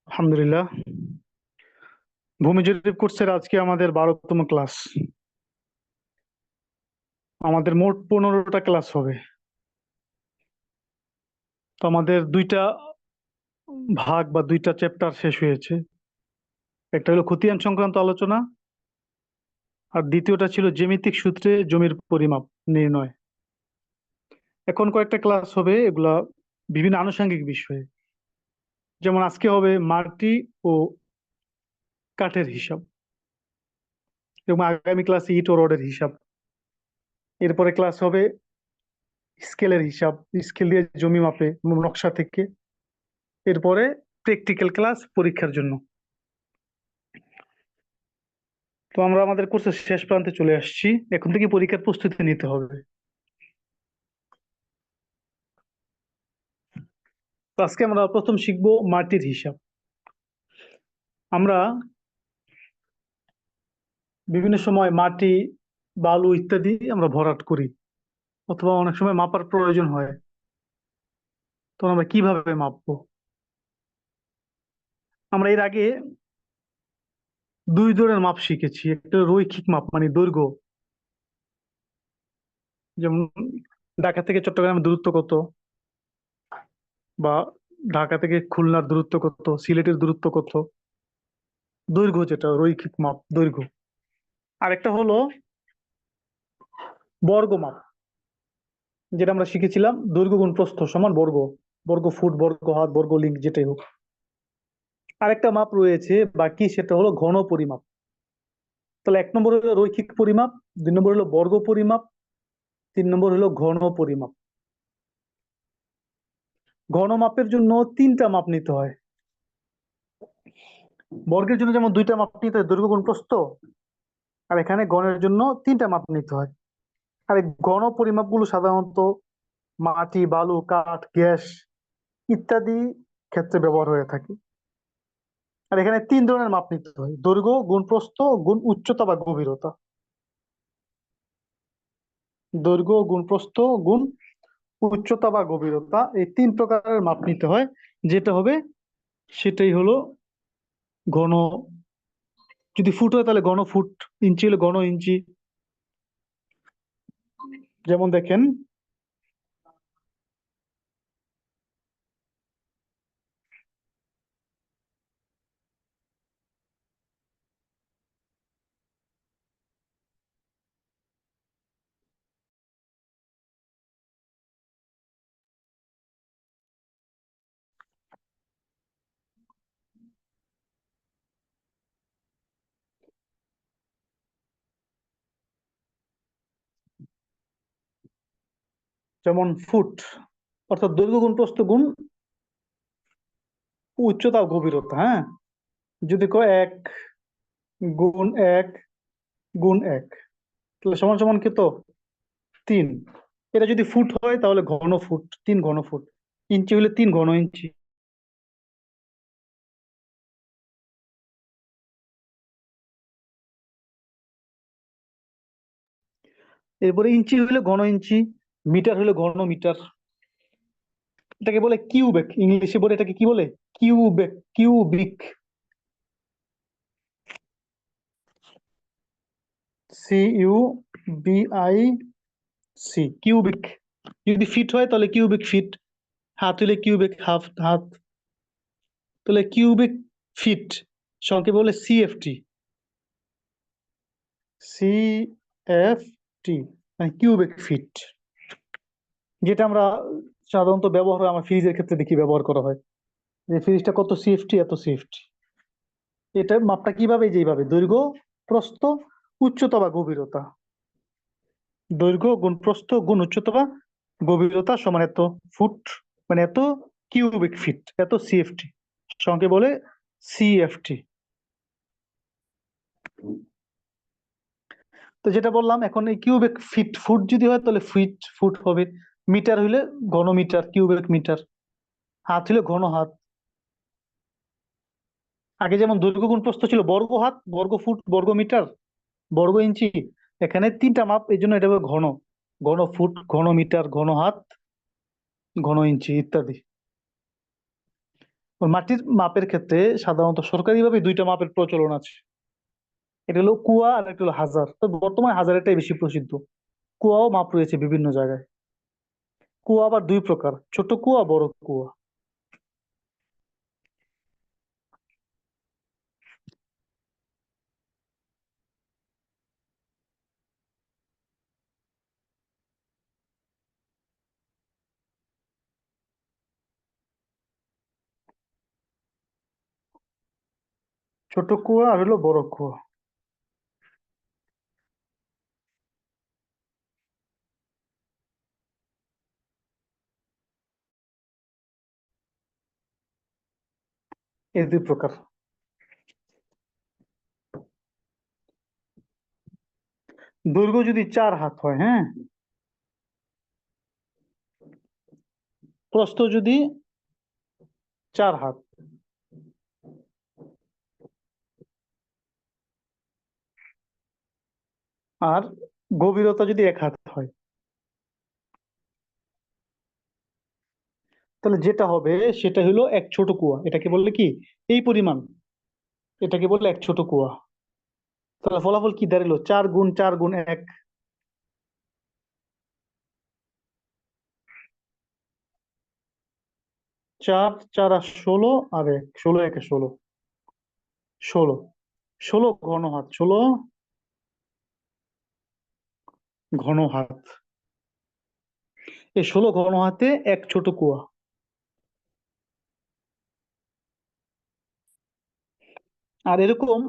আলহামদুলিল্লাহ। ভূমি জরিপ কোর্সের আজকে আমাদের 12তম ক্লাস। আমাদের মোট 15টা ক্লাস হবে। তো আমাদের দুইটা ভাগ বা দুইটা চ্যাপ্টার শেষ হয়েছে। একটা হলো খতিয়ান সংক্রান্ত আলোচনা, আর দ্বিতীয়টা ছিল জ্যামিতিক সূত্রে জমির পরিমাপ নির্ণয়। এখন কয়েকটা ক্লাস হবে, এগুলা বিভিন্ন আনুষঙ্গিক বিষয়ে। যেমন আজকে হবে মাটি ও কাঠের হিসাব, এবং আগামী ক্লাসে ইট ও রডের হিসাব। এরপরে ক্লাস হবে স্কেলের হিসাব, স্কেল দিয়ে জমি মাপে নকশা থেকে। এরপরে প্র্যাকটিক্যাল ক্লাস পরীক্ষার জন্য। তো আমরা আমাদের কোর্সের শেষ প্রান্তে চলে আসছি, এখন থেকে পরীক্ষার প্রস্তুতি নিতে হবে। তো আজকে আমরা প্রথম শিখবো মাটির হিসাব। আমরা বিভিন্ন সময় মাটি, বালু ইত্যাদি আমরা ভরাট করি, অথবা অনেক সময় মাপার প্রয়োজন হয়। তখন আমরা কিভাবে মাপবো? আমরা এর আগে দুই ধরনের মাপ শিখেছি। একটা রৈখিক মাপ, মানে দৈর্ঘ্য। যেমন ঢাকা থেকে চট্টগ্রামের দূরত্ব কত, বা ঢাকা থেকে খুলনার দূরত্ব কত, সিলেটের দূরত্ব কত, দৈর্ঘ্য, যেটা রৈখিক মাপ, দৈর্ঘ্য। আরেকটা হলো বর্গ মাপ, যেটা আমরা শিখেছিলাম দৈর্ঘ্য গুণ প্রস্থ সমান বর্গ, বর্গ ফুট, বর্গ হাত, বর্গ লিঙ্ক, যেটাই হোক। আরেকটা মাপ রয়েছে বাকি, সেটা হলো ঘন পরিমাপ। তাহলে 1 নম্বর হলো রৈখিক পরিমাপ, 2 নম্বর হলো বর্গ পরিমাপ, 3 নম্বর হলো ঘন পরিমাপ। ঘন মাপের জন্য 3টা মাপ নিতে হয়। বর্গের জন্য যেমন 2টা মাপ নিতে হয়, দৈর্ঘ্য গুণ প্রস্থ। আর এখানে ঘনের জন্য 3টা মাপ নিতে হয়। আর এই ঘন পরিমাপ গুলো সাধারণত মাটি, বালু, কাঠ, গ্যাস ইত্যাদি ক্ষেত্রে ব্যবহার হয়ে থাকে। আর এখানে 3 ধরনের মাপ নিতে হয়: দৈর্ঘ্য গুণ প্রস্থ গুণ উচ্চতা বা গভীরতা। দৈর্ঘ্য গুণ প্রস্থ গুণ উচ্চতা বা গভীরতা, এই 3 প্রকারের মাপ নিতে হয়। যেটা হবে সেটাই হলো ঘন। যদি ফুট হয় তাহলে ঘন ফুট, ইঞ্চি হলে ঘন ইঞ্চি। যেমন দেখেন, যেমন ফুট অর্থাৎ দৈর্ঘ্য গুণ প্রস্থ গুণ উচ্চতা ও গভীরতা। হ্যাঁ, যদি কয় 1 গুণ 1 গুণ 1, তাহলে সমান সমান কত? 3। এটা যদি ফুট হয় তাহলে ঘন ফুট, 3 ঘন ফুট। ইঞ্চি হলে 3 ঘন ইঞ্চি। এরপরে ইঞ্চি হলে ঘন ইঞ্চি, মিটার হলে ঘন মিটার। এটাকে বলে কিউবেক, ইংলিশে বলে এটাকে কি বলে? Quebec, cubic. CUBIC, cubic. যদি ফিট হয় তাহলে কিউবিক ফিট, হাত হলে কিউবিক হাফ হাত, তাহলে কিউবিক ফিট সংক্ষেপে বলে CFT। CFT মানে কিউবিক ফিট। যেটা আমরা সাধারণত ব্যবহার হয়, আমার ফ্রিজের ক্ষেত্রে দেখি ব্যবহার করা হয়, যে ফ্রিজটা কত CFT, এত CFT। এটা মাপটা কিভাবে? যেইভাবে দৈর্ঘ্য, প্রস্থ, উচ্চতা বা গভীরতা। দৈর্ঘ্য গুণ প্রস্থ গুণ উচ্চতা বা গভীরতা সমান এত ফুট, মানে এত কিউবিক ফিট, এত CFT। সংক্ষেপে বলে CFT। তো যেটা বললাম, এখন এই কিউবিক ফিট, ফুট যদি হয় তাহলে ফিট ফুট হবে, মিটার হইলে ঘনমিটার, কিউবিক মিটার। হাত হইলে ঘন হাত। আগে যেমন দৈর্ঘ্য গুণ প্রস্থ ছিল বর্গ হাত, বর্গ ফুট, বর্গ মিটার, বর্গ ইঞ্চি। এখানে 3টা মাপ, এই জন্য এটা হবে ঘন। ঘন ফুট, ঘন মিটার, ঘন হাত, ঘন ইঞ্চি ইত্যাদি। ওই মাটির মাপের ক্ষেত্রে সাধারণত সরকারিভাবে দুইটা মাপের প্রচলন আছে। এটা হলো কুয়া আর একটা হলো হাজার, তো বর্তমানে হাজারেরটাই বেশি প্রসিদ্ধ। কুয়াও মাপ রয়েছে বিভিন্ন জায়গায়। কুয়া আবার দুই প্রকার, ছোট কুয়া বড় কুয়া। ছোট কুয়া আর হলো বড় কুয়া। এই দুই প্রকার। দৈর্ঘ্য যদি 4 হাত হয়, হ্যাঁ, প্রস্থ যদি 4 হাত, আর গভীরতা যদি 1 হাত হয়, তাহলে যেটা হবে সেটা হলো এক ছোট কুয়া। এটাকে বললে কি, এই পরিমাণ, এটাকে বললে এক ছোট কুয়া। তাহলে ফলাফল কি দাঁড়ালো? 4 গুণ 4 গুণ 1। 4 4 আর 16, আর 1, 16 1 16, 16। 16 ঘন হাত, 16 ঘন হাত। এই 16 ঘন হাতে এক ছোট কুয়া। আর এরকম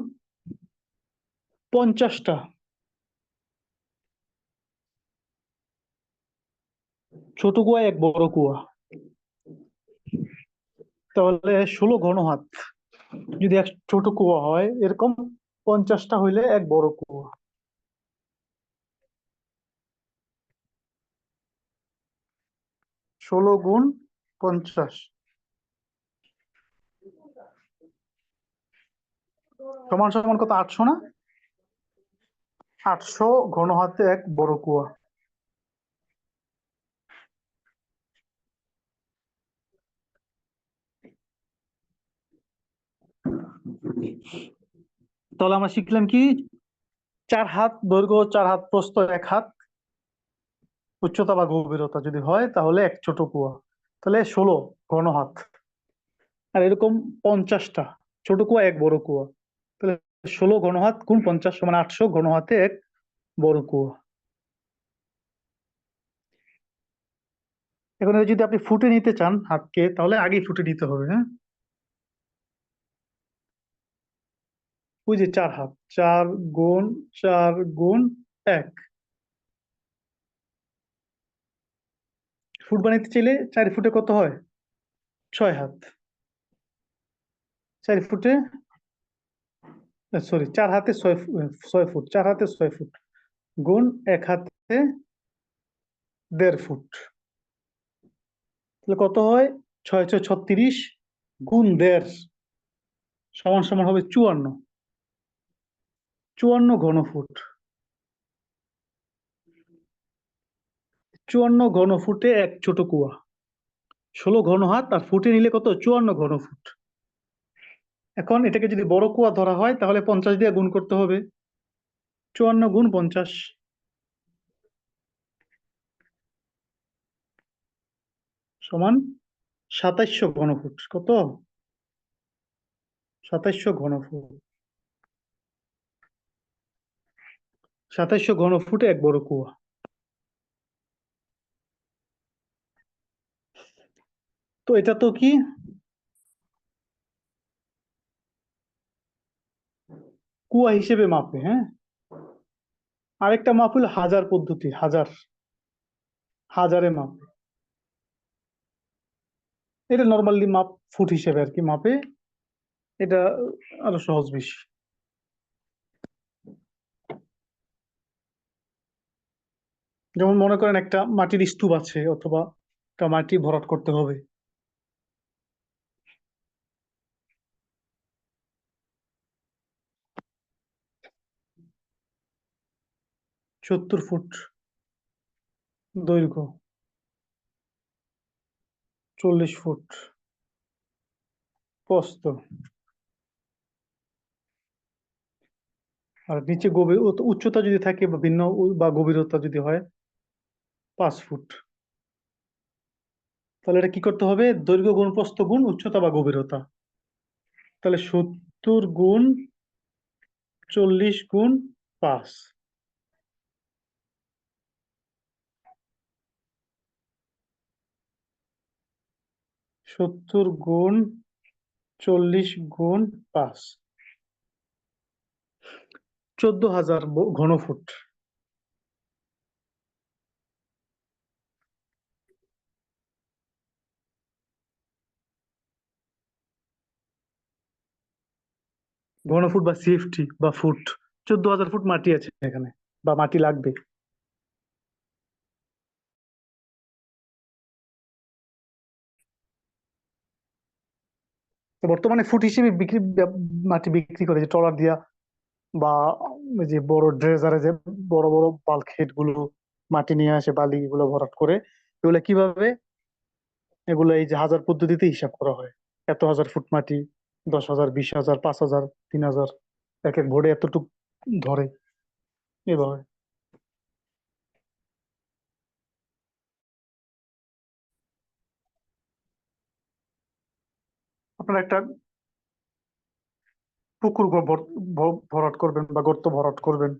50টা ছোট কুয়া, এক বড় কুয়া। তাহলে 16 ঘন হাত যদি এক ছোট কুয়া হয়, এরকম 50টা হইলে এক বড় কুয়া। 16 গুণ 50 সমান সমান কত? 800 না? 800 ঘন হাতে এক বড় কুয়া। তাহলে আমরা শিখলাম কি, 4 হাত দৈর্ঘ্য, 4 হাত প্রস্থ, 1 হাত উচ্চতা বা গভীরতা যদি হয় তাহলে এক ছোট কুয়া। তাহলে 16 ঘন হাত। আর এরকম 50টা ছোট কুয়া, এক বড় কুয়া। তাহলে 16 ঘন হাত গুণ 50 সমান 800 ঘন হাতে এক বড় কুয়া। এখন এটা যদি আপনি ফুটে নিতে চান হাতকে, তাহলে আগেই ফুটে নিতে হবে, হ্যাঁ। ওই যে 4 হাত, 4 গুণ 4 গুণ 1। ফুট বানাইতে চাইলে 4 ফুটে কত হয়? 6 হাত। 4 ফুটে, সরি, 4 হাতে 6 ফুট, 4 হাতে 6 ফুট গুণ 1 হাতে 1.5 ফুট। তাহলে কত হয়? 6 6 36 গুণ 1.5 সমান সমান হবে 54। 54 ঘন ফুট। 54 ঘন ফুটে এক ছোট কুয়া। 16 ঘন হাত আর ফুটে নিলে কত? 54 ঘন ফুট। এখন এটাকে যদি বড় কুয়া ধরা হয় তাহলে 50 দিয়ে গুণ করতে হবে। 54 গুণ 50 সমান 2700 ঘনফুট। কত? 2700 ঘনফুট। 2700 ঘনফুটে এক বড় কুয়া। তো এটা তো কি, কুয়া হিসেবে মাপে, হ্যাঁ। আরেকটা মাপ হলো হাজার পদ্ধতি, হাজারে মাপে। এটা নর্মালি মাপ, ফুট হিসেবে আর কি মাপে। এটা আরো সহজ বেশি। যেমন মনে করেন একটা মাটির স্তূপ আছে, অথবা একটা মাটি ভরাট করতে হবে। 70 ফুট দৈর্ঘ্য, 40 ফুট প্রস্থ, আর নিচে গভীর উচ্চতা যদি থাকে বা ভিন্ন বা গভীরতা যদি হয় 5 ফুট। তাহলে এটা কি করতে হবে? দৈর্ঘ্য গুণ প্রস্থ গুণ উচ্চতা বা গভীরতা। তাহলে 70 গুণ 40 গুণ 5। 70 গুণ 40 গুণ 5, 14,000 ঘনফুট। ঘনফুট বা সিএফটি বা ফুট, 14,000 ফুট মাটি আছে এখানে বা মাটি লাগবে। তো বর্তমানে ফুট হিসেবে মাটি বিক্রি করে, যে ট্রলার দিয়া বা ওই যে বড় ড্রেজারে যে বড় বড় বাল্ক হেড গুলো মাটি নিয়ে আসে, বালি এগুলো ভরাট করে। এগুলো কিভাবে? এগুলো এই যে হাজার পদ্ধতিতে হিসাব করা হয়। এত হাজার ফুট মাটি, 10,000, 20,000, 5,000, 3,000, এক এক ভোরে এতটুক ধরে, এভাবে। আপনারা একটা পুকুর ভরাট করবেন বা গর্ত ভরাট করবেন।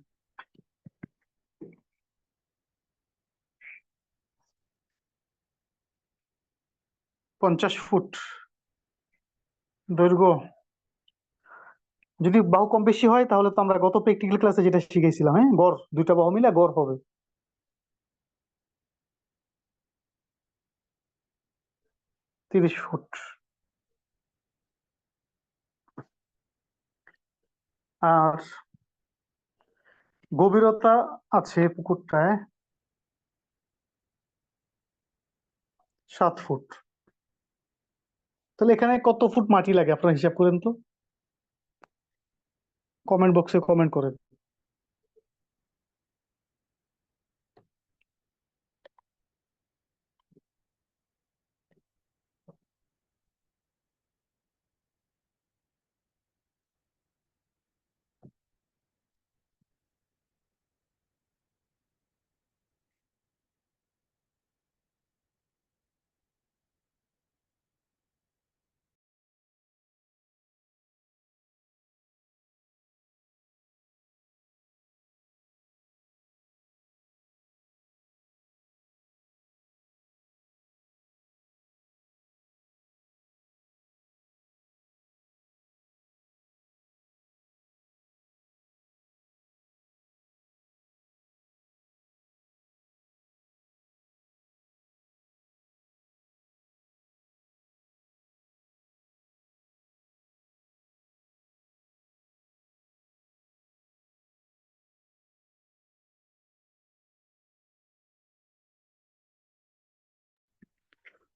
50 ফুট দৈর্ঘ্য। যদি বাহু কম বেশি হয় তাহলে তো আমরা গত প্র্যাকটিক্যাল ক্লাসে যেটা শিখেছিলাম, হ্যাঁ, গড় দুইটা বাহু মিলে গড় হবে। 30 ফুট। আর গভীরতা আছে পুকুরটায় 7 ফুট। তাহলে এখানে কত ফুট মাটি লাগে আপনারা হিসাব করেন তো, কমেন্ট বক্সে কমেন্ট করেন।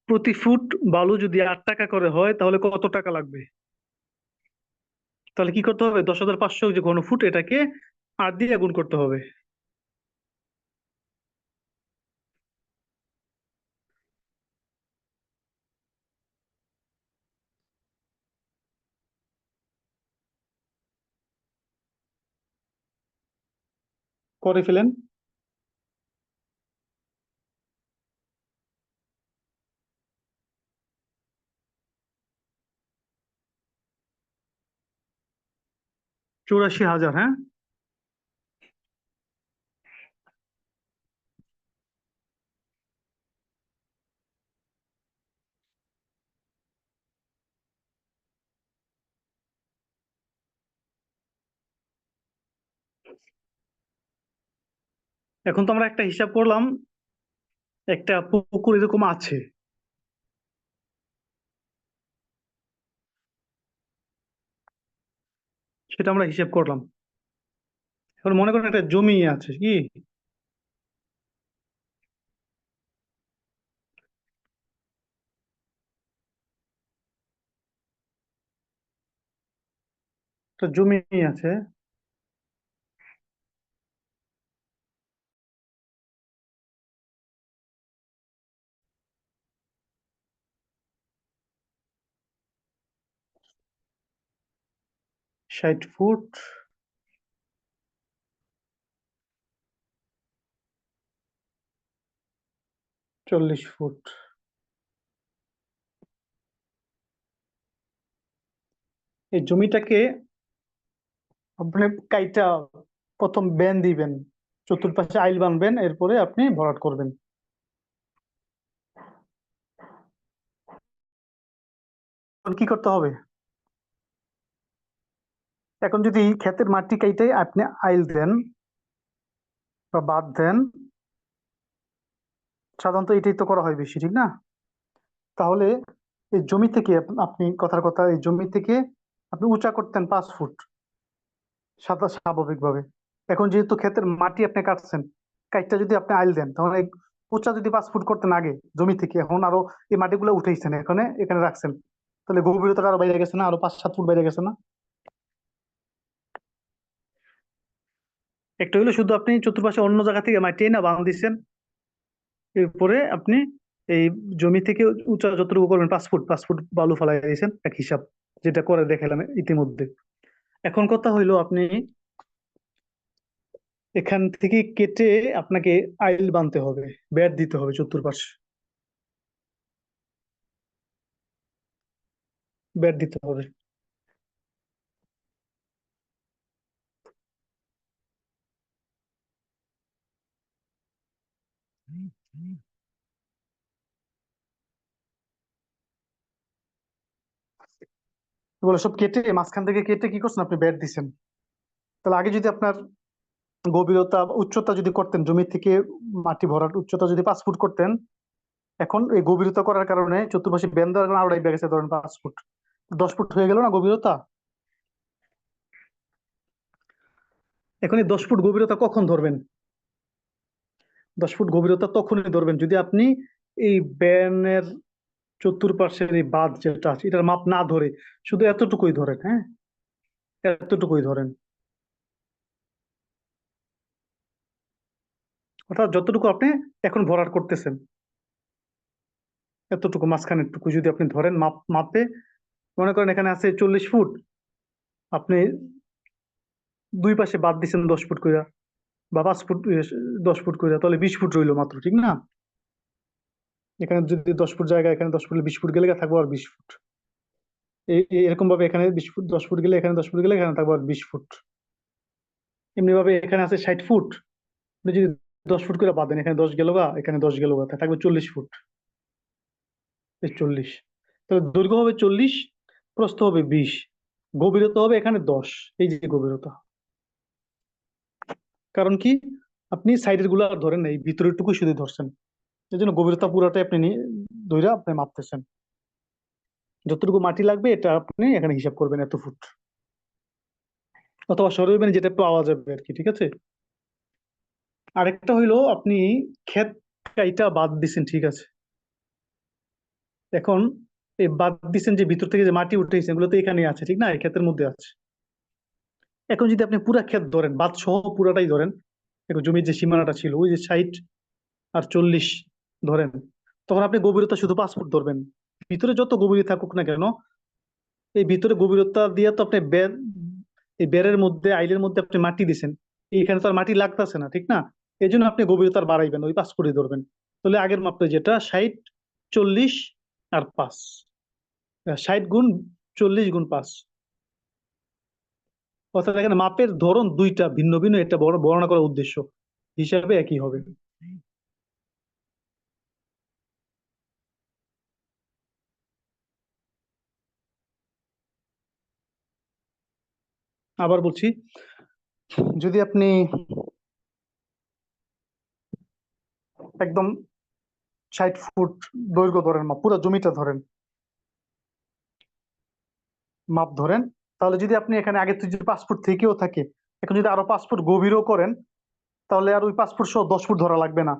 প্রতি ফুট বালু যদি 8 টাকা করে হয় তাহলে কত টাকা লাগবে? তাহলে কি করতে হবে? 10,500 যে ঘন ফুট, এটাকে 8 দিয়ে গুণ করতে হবে। করে ফেলেন। চুরাশি হাজার, হ্যাঁ। এখন তো আমরা একটা হিসাব করলাম, একটা পুকুর এরকম আছে, সেটা আমরা হিসাব করলাম। এখন মনে করেন একটা জমি আছে, কি একটা জমি আছে। 60 ফুট, 40 ফুট। এই জমিটাকে আপনি কাইটা প্রথম বেন দিবেন, চতুর্পাশে আইল বানবেন, এরপরে আপনি ভরাট করবেন। কি করতে হবে? এখন যদি ক্ষেতের মাটি কাইটে আপনি আইল দেন বা বাদ দেন, সাধারণত এটাই তো করা হয় বেশি, ঠিক না? তাহলে এই জমি থেকে আপনি কথার কথা, এই জমি থেকে আপনি উঁচা করতেন 5 ফুট স্বাভাবিকভাবে। এখন যেহেতু ক্ষেতের মাটি আপনি কাটছেন, কাইটটা যদি আপনি আইল দেন, তাহলে উঁচা যদি 5 ফুট করতেন আগে জমি থেকে, এখন আরো এই মাটিগুলো উঠেছেন, এখানে এখানে রাখছেন, তাহলে গভীরতাটা আরো বাইরে গেছে না? আরো 5-7 ফুট বাইরে গেছে না? একটা হইলো শুধু আপনি চতুর্পাশে অন্য জায়গা থেকে মাটি না বাঁধ দিচ্ছেন, এরপরে আপনি এই জমি থেকে উঁচা যতটুকু করবেন 5 ফুট, 5 ফুট বালু ফালাই দিয়েছেন, এক হিসাব, যেটা করে দেখালাম ইতিমধ্যে। এখন কথা হইলো আপনি এখান থেকে কেটে আপনাকে আইল বানতে হবে, বেড় দিতে হবে চতুর্পাশে, বেড় দিতে হবে। এগুলো সব কেটে, মাঝখান থেকে কেটে কি করছেন আপনি? বেড় দিচ্ছেন। তাহলে আগে যদি আপনার গভীরতা উচ্চতা যদি করতেন, জমি থেকে মাটি ভরাট উচ্চতা যদি 5 ফুট করতেন, এখন এই গভীরতা করার কারণে চতুর্পাশে বেন দেওয়ার কারণে আরো গেছে, ধরেন 5 ফুট, 10 ফুট হয়ে গেল না গভীরতা? এখন এই 10 ফুট গভীরতা কখন ধরবেন? 10 ফুট গভীরতা তখনই ধরবেন যদি আপনি এই ব্যানের চতুর্পাশের এই বাঁধ যেটা আছে এটার মাপ না ধরে শুধু এতটুকুই ধরেন, হ্যাঁ, এতটুকুই ধরেন। অর্থাৎ যতটুকু আপনি এখন ভরাট করতেছেন, এতটুকু মাঝখানের টুকু যদি আপনি ধরেন মাপে, মনে করেন এখানে আছে 40 ফুট, আপনি দুই পাশে বাদ দিচ্ছেন 10 ফুট করে বা 5 ফুট, 10 ফুট করে, তাহলে 20 ফুট রইলো মাত্র, ঠিক না? এখানে যদি 10 ফুট জায়গা, এখানে 10 ফুট, 20 ফুট গেলে থাকবো আর 20 ফুট। এরকম ভাবে এখানে 20 ফুট, 10 ফুট গেলে এখানে 10 ফুট গেলে এখানে থাকবো আর 20 ফুট। এমনি ভাবে এখানে আছে 60 ফুট, আপনি যদি 10 ফুট করে বাঁধেন, এখানে 10 গেল গা, এখানে 10 গেল গা, থাকবে 40 ফুট। এই 40, তাহলে দৈর্ঘ্য হবে 40, প্রস্থ হবে 20, গভীরতা হবে এখানে 10। এই যে গভীরতা, কারণ কি আপনি সাইডের গুলো আর ধরেন না, এই ভিতরের টুকু শুধু ধরছেন, এই জন্য গভীরতা পুরাটাই আপনি ধরে আপনি মাপতেছেন। যতটুকু মাটি লাগবে এটা আপনি এখানে হিসাব করবেন, এত ফুট, অথবা সরবেন যেটা পাওয়া যাবে আর কি, ঠিক আছে? আরেকটা হইলো আপনি ক্ষেত কাইটা বাদ দিছেন, ঠিক আছে, এখন এই বাদ দিছেন যে ভিতর থেকে যে মাটি উঠেছে এগুলো তো এখানে আছে, ঠিক না? এই ক্ষেতের মধ্যে আছে। এখন যদি আপনি পুরা ক্ষেত ধরেন, বাদ সহ পুরাটাই ধরেন, এখন জমির যে সীমানাটা ছিল ওই যে 60 আর 40 ধরেন, তখন আপনি গভীরতা শুধু 5 ফুট ধরবেন। ভিতরে যত গভীর থাকুক না কেন, এই ভিতরে গভীরতা দিয়ে তো আপনি এই বেড়ের মধ্যে, আইলের মধ্যে আপনি মাটি দিছেন, এখানে তো আর মাটি লাগতেছে না, ঠিক না? এই জন্য আপনি গভীরতা বাড়াইবেন, ওই 5 ফুটই ধরবেন। তাহলে আগের মাপটা যেটা 60, 40 আর 5, 60 গুণ 40 গুণ 5, অর্থাৎ এখানে মাপের ধরন দুইটা ভিন্ন ভিন্ন, এটা বর্ণনা করার উদ্দেশ্য হিসাবে একই হবে। আবার বলছি, যদি আপনি একদম 60 ফুট দৈর্ঘ্য ধরেন, মাপ পুরো জমিটা ধরেন, মাপ ধরেন, তাহলে যদি আপনি এখানে আগে থেকে যদি 5 ফুট থেকেও থাকে, এখন যদি আরো 5 ফুট গভীরও করেন, তাহলে আর ওই 5 ফুট সহ 10 ফুট ধরা লাগবে না,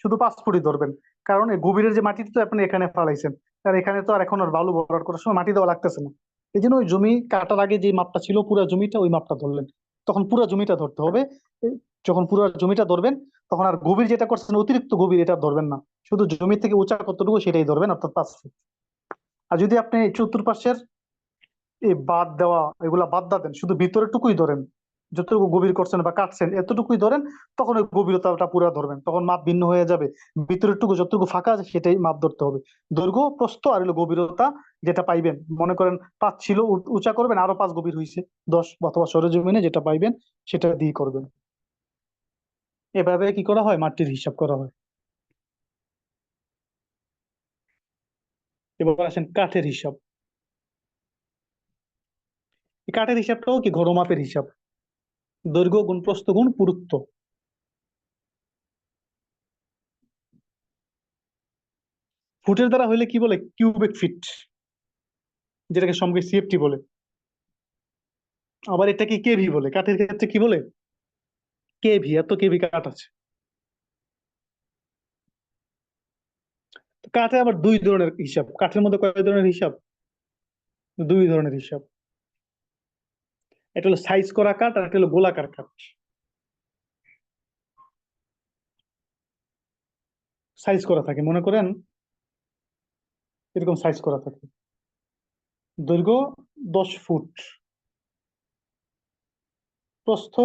শুধু 5 ফুটই ধরবেন। কারণ এই গভীরের যে মাটিটা তো আপনি এখানে ফালাইছেন, আর এখানে তো আর এখন আর বালু ভরাট করার সময় মাটি দেওয়া লাগতেছে না। এই জন্য ওই জমি কাটার আগে যে মাপটা ছিল পুরা জমিটা, ওই মাপটা ধরলেন, তখন পুরা জমিটা ধরতে হবে। যখন পুরো জমিটা ধরবেন, তখন আর গভীর যেটা করছেন অতিরিক্ত গভীর এটা ধরবেন না, শুধু জমি থেকে উঁচা কতটুকু সেটাই ধরবেন, অর্থাৎ 5 ফুট। আর যদি আপনি চতুর্পাশের এই বাদ দেওয়া এগুলা বাদ দেন, শুধু ভিতরের টুকুই ধরেন। যতটুকু গভীর করছেন বা কাটছেন এতটুকুই ধরেন, তখন ওই গভীরতাটা পুরো ধরবেন, তখন মাপ ভিন্ন হয়ে যাবে। ভিতরের টুকু যতটুকু ফাঁকা আছে সেটাই মাপ ধরতে হবে। দৈর্ঘ্য, প্রস্থ আর হলো গভীরতা যেটা পাইবেন, মনে করেন 5 ছিল, উঁচা করবেন আরো 5 গভীর হয়েছে 10, অথবা সরেজমিনে যেটা পাইবেন সেটা দিয়ে করবেন। এভাবে কি করা হয়, মাটির হিসাব করা হয়। এবার আসেন কাঠের হিসাব। এই কাঠের হিসাবটাও কি ঘর মাপের হিসাব। দৈর্ঘ্য গুণ প্রস্থ গুণ পুরুত্ব। ফুটের দ্বারা হইলে কি বলে, কিউবিক ফিট, যেটাকে সঙ্গে সিএফটি বলে। আবার এটাকে কেভি বলে, কাঠের ক্ষেত্রে কি বলে, কেভি, এত কেভি কাঠ আছে। তো কাঠে আবার দুই ধরনের হিসাব, কাঠের মধ্যে কয় ধরনের হিসাব, দুই ধরনের হিসাব। এটা হলো সাইজ করা কাঠ আর একটা হলো গোলাকার কাঠ। সাইজ করা থাকে, মনে করেন এরকম সাইজ করা থাকে। দৈর্ঘ্য 10 ফুট, প্রস্থ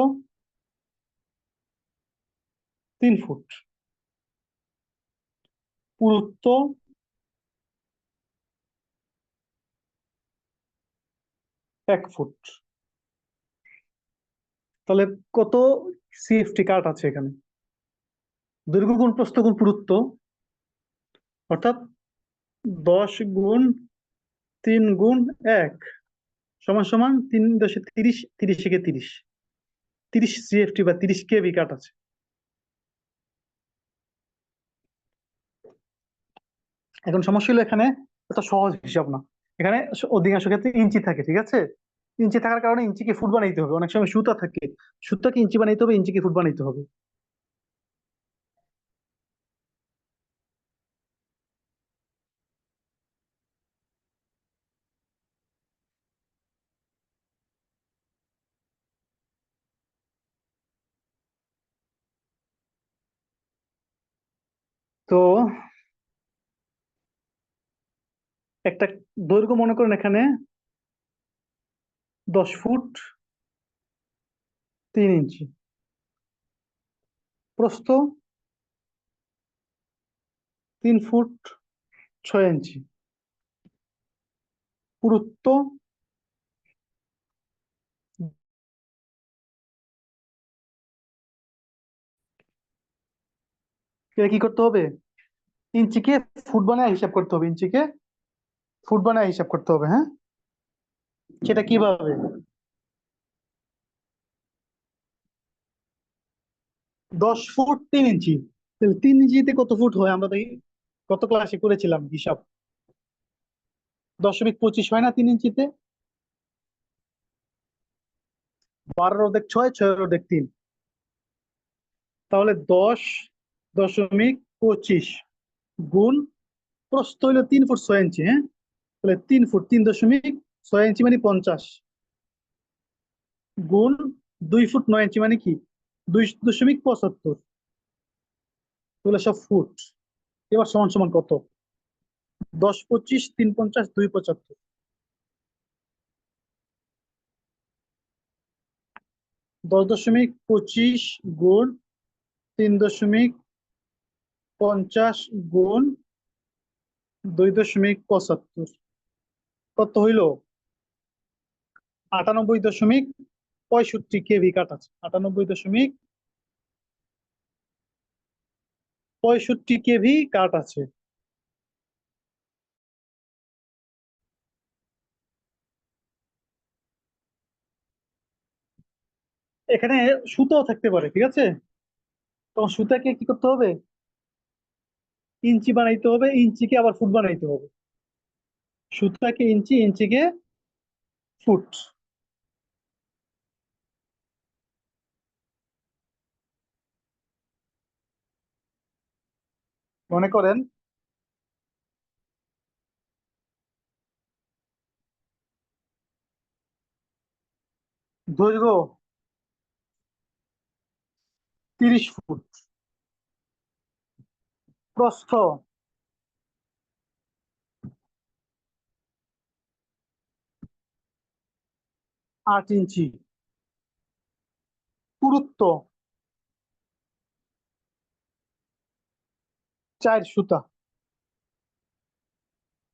3 ফুট, পুরুত্ব 1 ফুট। তাহলে কত সিএফটি কাঠ আছে এখানে? দৈর্ঘ্য গুণ প্রস্থ গুণ পুরুত্ব, অর্থাৎ 10 গুণ 3 গুণ 1 সমান সমান 3 × 10 = 30, 30 × 30, 30 সিএফটি বা 30 কেভি কাঠ আছে। এখন সমস্যা হলো এখানে এত সহজ হিসাব না। এখানে অধিকাংশ ক্ষেত্রে ইঞ্চি থাকে, ঠিক আছে। ইঞ্চি থাকার কারণে ইঞ্চিকে ফুট বানাইতে হবে, অনেক সময় সুতা থাকে, সুতাকে ইঞ্চি বানাইতে হবে, ইঞ্চিকে ফুট বানাইতে হবে। তো একটা দৈর্ঘ্য মনে করেন এখানে 10 ফুট 3 ইঞ্চি, প্রস্থ 3 ফুট 6 ইঞ্চি, পুরুত্ব এটা কি করতে হবে, ইঞ্চিকে ফুট বানায় হিসাব করতে হবে, ইঞ্চিকে ফুট বানায় হিসাব করতে হবে, হ্যাঁ। সেটা কিভাবে, 10 ফুট 3 ইঞ্চি, তাহলে 3 ইঞ্চিতে কত ফুট হয় আমরা তো গত ক্লাসে করেছিলাম হিসাব। 0.25 হয় না 3 ইঞ্চিতে, 12 অর্ধেক 6, 6 অর্ধেক 3। তাহলে 10.25 গুণ, প্রস্থ হইলো 3 ফুট 6 ইঞ্চি, হ্যাঁ। তাহলে 3 ফুট 3.6 মানে 50, গুণ 2 ফুট 9 ইঞ্চি মানে কি 2.75, এগুলো সব ফুট। এবার সমান সমান কত, 10 25 3 50 275, 10.25 গুণ 3.50 গুণ 2.75, কত হইল 98.65 কাঠ আছে, 98.65 কাঠ আছে। এখানে সুতাও থাকতে পারে, ঠিক আছে। তখন সুতাকে কি করতে হবে, ইঞ্চি বানাইতে হবে, ইঞ্চিকে আবার ফুট বানাইতে হবে। সুতাকে ইঞ্চি, ইঞ্চিকে ফুট। মনে করেন দৈর্ঘ্য 30 ফুট, প্রস্থ 8 ইঞ্চি। পুরুত্ব 4 সুতা।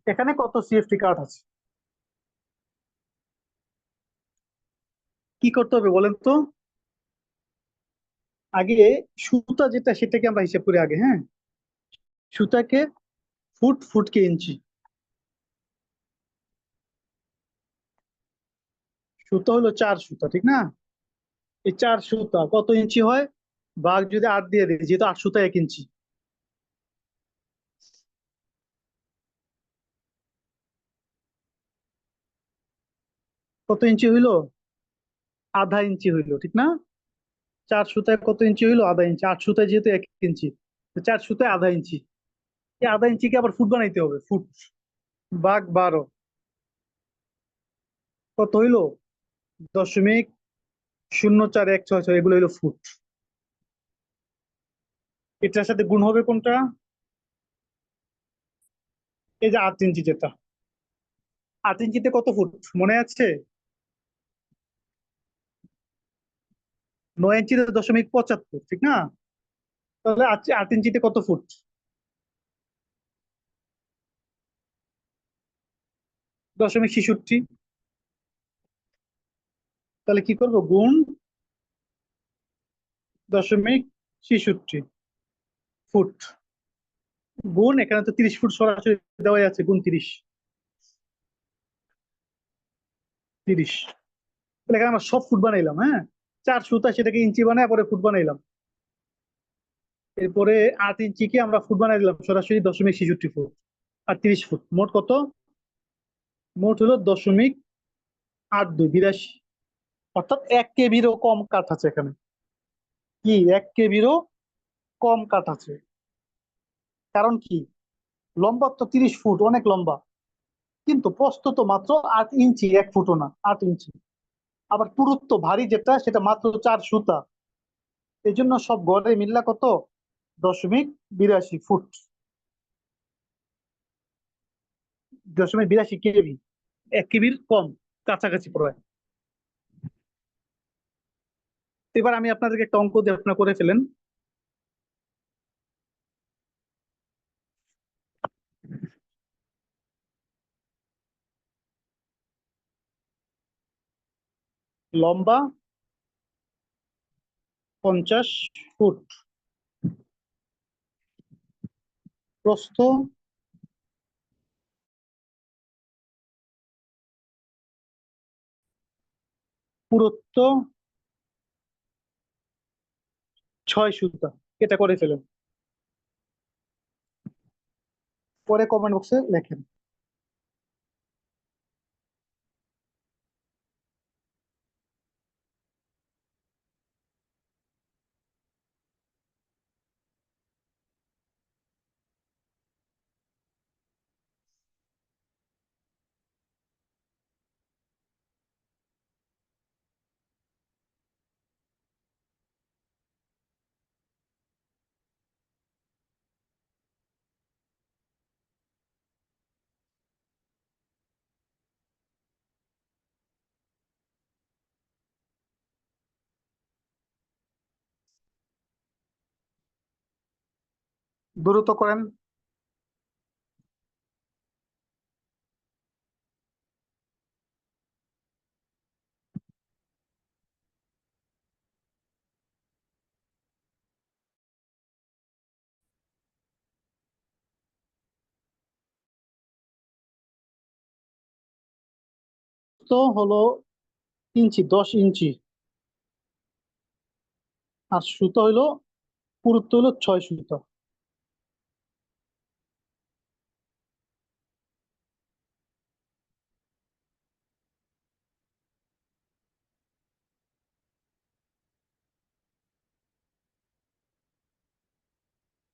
এখানে কত সিএফটি কার্ড আছে? কি করতে হবে বলেন তো? আগে সুতা যেটা সেটাকে আমরা হিসাব করি আগে, হ্যাঁ। সুতাকে ফুট, ফুটকে ইঞ্চি। সুতা হলো 4 সুতা, ঠিক না? এই 4 সুতা কত ইঞ্চি হয়? ভাগ যদি 8 দিয়ে দিই, যেহেতু 8 সুতা 1 ইঞ্চি। কত ইঞ্চি হইলো? আধা ইঞ্চি হইলো, ঠিক না? 4 সুতায় কত ইঞ্চি হইলো? আধা ইঞ্চি। 8 সুতায় যেহেতু 1 ইঞ্চি, তো 4 সুতায় আধা ইঞ্চি। এই আধা ইঞ্চিকে আবার ফুট বানাইতে হবে, ফুট। ভাগ 12। কত হইলো? 0.04166, এগুলো হইলো ফুট। এটার সাথে গুণ হবে কোনটা? এই যে 8 ইঞ্চি যেটা। 8 ইঞ্চিতে কত ফুট মনে আছে? 9 ইঞ্চিতে 0.75, ঠিক না? তাহলে 8 ইঞ্চিতে কত ফুট? 0.66। তাহলে কি করব? গুণ 0.66 ফুট। গুণ, এখানে তো 30 ফুট সরাসরি দেওয়া আছে, গুণ 30। 30। তাহলে এখানে আমরা সব ফুট বানাইলাম, হ্যাঁ। 4 সুতা সেটাকে ইঞ্চি বানায় পরে ফুট বানাইলাম। এরপরে 8 ইঞ্চিকে আমরা ফুট বানাই দিলাম সরাসরি 0.66 ফুট। আর 30 ফুট, মোট কত? মোট হলো 0.82, 82। অর্থাৎ 1 কেবিরও কম কাঠ আছে এখানে। কি, 1 কেবিরও কম কাঠ আছে। কারণ কি? লম্বা তো 30 ফুট, অনেক লম্বা। কিন্তু প্রস্থ তো মাত্র 8 ইঞ্চি, 1 ফুটও না, 8 ইঞ্চি। আবার পুরুত্ব ভারী যেটা, সেটা মাত্র 4 সুতা। এই জন্য সব গড়ে মিললা কত? 0.82 ফুট। 0.82 কেবি। 1 কেবির কম, কাছাকাছি প্রায়। এবার আমি আপনাদেরকে একটা অঙ্ক দিয়ে আপনারা করে ফেলেন। লম্বা 50 ফুট, প্রস্থ পুরুত্ব 6 সুতা। এটা করে ফেলেন, পরে কমেন্ট বক্সে লেখেন। দ্রুত করেন। তো হলো ইঞ্চি, 10 ইঞ্চি। আর সুতো হইলো, পুরুত্ব হলো 6 সুতা।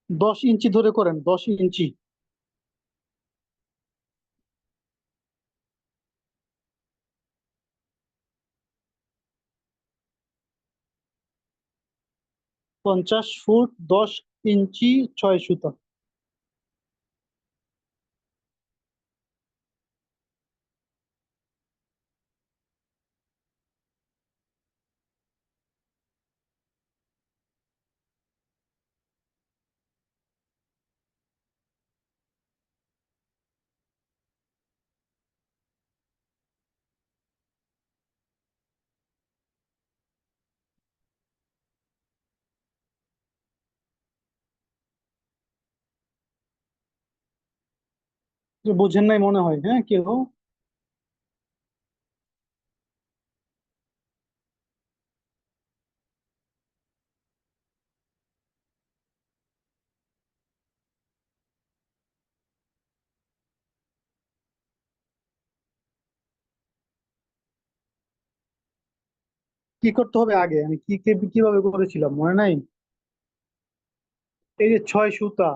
10 ইঞ্চি ধরে করেন, 10 ইঞ্চি। 50 ফুট, 10 ইঞ্চি, 6 সুতা। যে বোঝেন নাই মনে হয়, হ্যাঁ কেউ। কি করতে হবে আগে, আমি কিভাবে করেছিলাম মনে নাই। এই যে ছয় সুতা,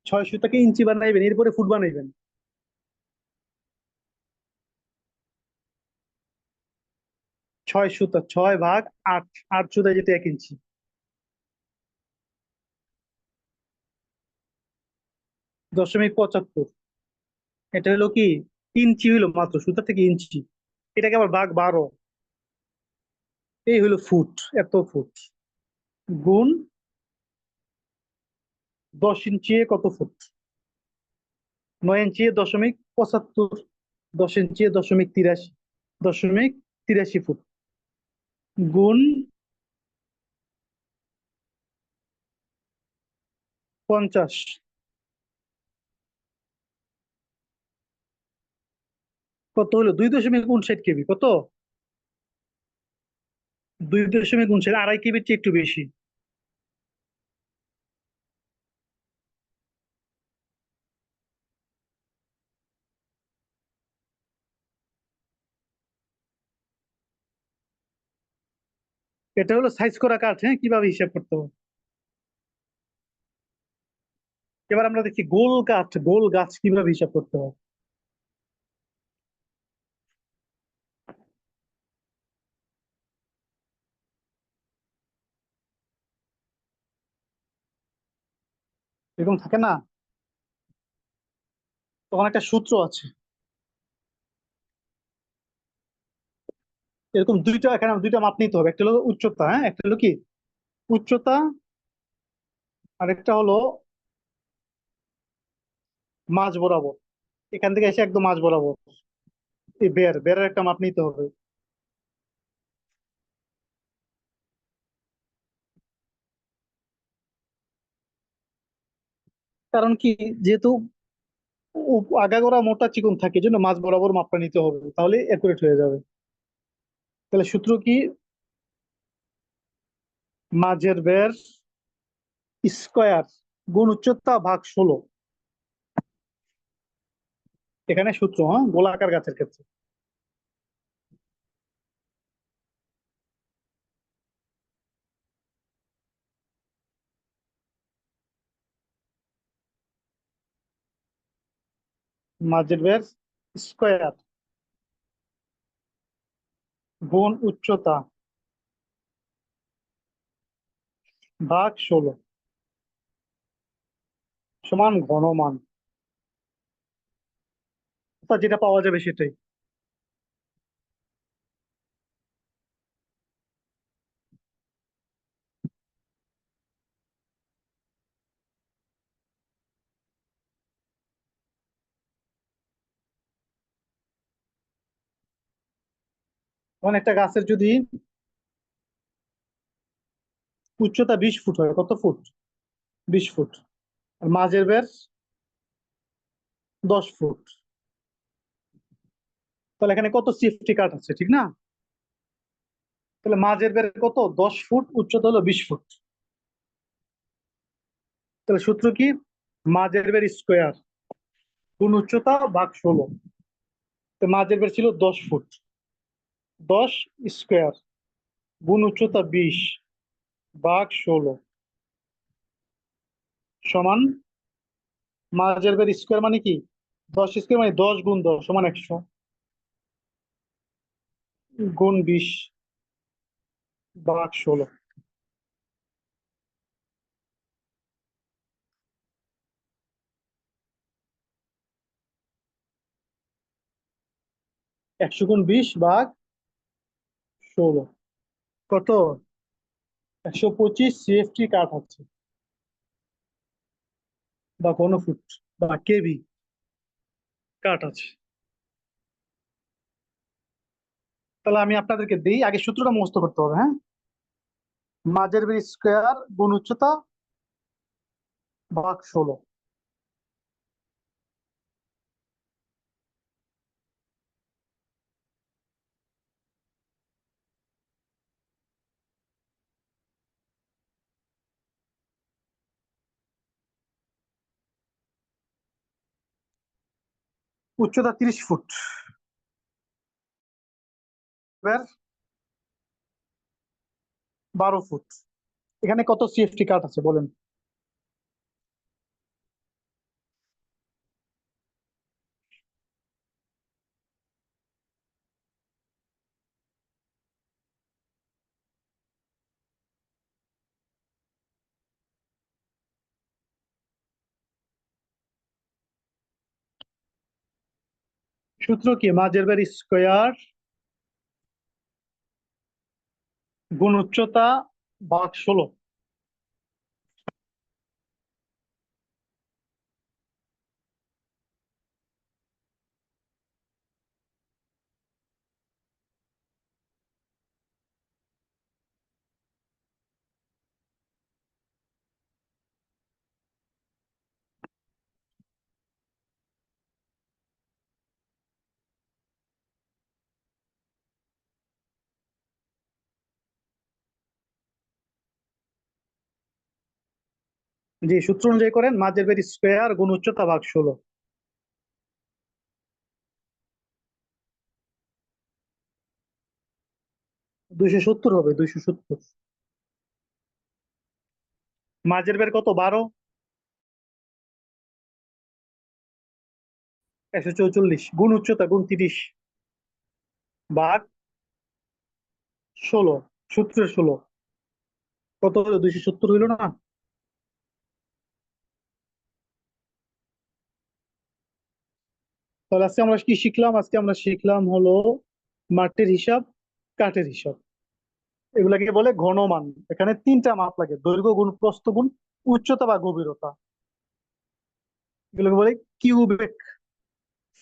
ছয় সুতাকে ইঞ্চি বানাইবেন, এরপরে ফুট বানাইবেন। ছয় সুতা, ছয় ভাগ আট, আট সুতা যেটা 1 ইঞ্চি। 0.75। এটা হলো কি, ইঞ্চি হইলো মাত্র, সুতা থেকে ইঞ্চি। এটাকে আবার ভাগ 12, এই হলো ফুট। এত ফুট গুণ 10 ইঞ্চি কত ফুট? 9 ইঞ্চি 0.75, 10 ইঞ্চি 0.83, 0.83 ফুট গুণ 50। কত হলো? 2.59 কেবি। কত? 2.59, 2.5 কেবির চেয়ে একটু বেশি। এটা হলো সাইজ করা কাঠ, হ্যাঁ কিভাবে হিসাব করতে হবে। এবার আমরা দেখি গোল কাঠ, গোল গাছ কিভাবে হিসাব করতে হবে। এরকম থাকে না, তখন একটা সূত্র আছে। এরকম দুইটা, এখানে দুইটা মাপ নিতে হবে, একটা হলো উচ্চতা, হ্যাঁ একটা হলো কি উচ্চতা, আর একটা হলো মাঝ বরাবর। এখান থেকে এসে একদম মাঝ বরাবর, এই বেরের একটা মাপ নিতে হবে। কারণ কি, যেহেতু আগাগোড়া মোটা চিকন থাকে, এই জন্য মাঝ বরাবর মাপটা নিতে হবে, তাহলে অ্যাকুরেট হয়ে যাবে। তাহলে সূত্র কি, মাঝের বের স্কয়ার গুণ উচ্চতা ভাগ 16। এখানে সূত্র, হ্যাঁ গোলাকার গাছের ক্ষেত্রে। মাঝের বের স্কয়ার গুণ উচ্চতা ভাগ 16 সমান ঘনমান, অর্থাৎ যেটা পাওয়া যাবে সেটাই। মানে একটা গাছের যদি উচ্চতা 20 ফুট হয়, কত ফুট? 20 ফুট। আর মাঝের বের 10 ফুট। তাহলে এখানে কত সেফটি কাট আছে, ঠিক না? তাহলে মাঝের বের কত? 10 ফুট, উচ্চতা হলো 20 ফুট। তাহলে সূত্র কি, মাঝের বের স্কোয়ার গুণ উচ্চতা ভাগ 16। তো মাঝের বের ছিল 10 ফুট, 10 স্কোয়ার গুণ উচ্চতা 20 ভাগ 16 সমান, মাঝের বের স্কোয়ার মানে কি, 10 স্কোয়ার মানে 10 গুণ 10 সমান 100, গুণ 20 ভাগ 16। 100 গুণ 20 ভাগ 16 কত? 125 সিএফটি কাঠ আছে, বা ঘনফুট, বা কেভি কাঠ আছে। তাহলে আমি আপনাদেরকে দিই, আগে সূত্রটা মুখস্থ করতে হবে, হ্যাঁ। মাঝের বের স্কোয়ার গুণ উচ্চতা ভাগ 16। উচ্চতা 30 ফুট। এবার 12 ফুট। এখানে কত সিএফটি কাট আছে বলেন? সূত্র কি? মাঝের স্কোয়ার গুণ উচ্চতা ভাগ 16। জি, সূত্র অনুযায়ী করেন, মাঝের স্কোয়ার গুণ উচ্চতা ভাগ 16। 270 হবে, 270। মাঝের কত? 12। 144 গুণ উচ্চতা গুণ 30 ভাগ 16। সূত্রের 16 কত হলো? 270 হইলো না? তাহলে আজকে আমরা কি শিখলাম? আজকে আমরা শিখলাম হলো মাটির হিসাব, কাঠের হিসাব। এগুলাকে বলে ঘনমান। এখানে তিনটা মাপ লাগে: দৈর্ঘ্য গুণ প্রস্থ গুণ উচ্চতা বা গভীরতা। এগুলোকে বলে কিউবেক।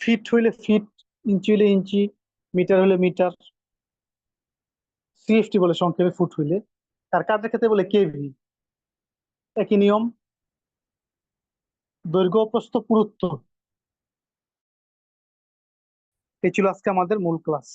ফিট হইলে ফিট, ইঞ্চি হইলে ইঞ্চি, মিটার হইলে মিটার, সিএফটি বলে সংক্ষেপে ফুট হইলে। আর কাঠের ক্ষেত্রে বলে কেভি। একই নিয়ম, দৈর্ঘ্য প্রস্থ পুরুত্ব। এই ছিল আজকে আমাদের মূল ক্লাস।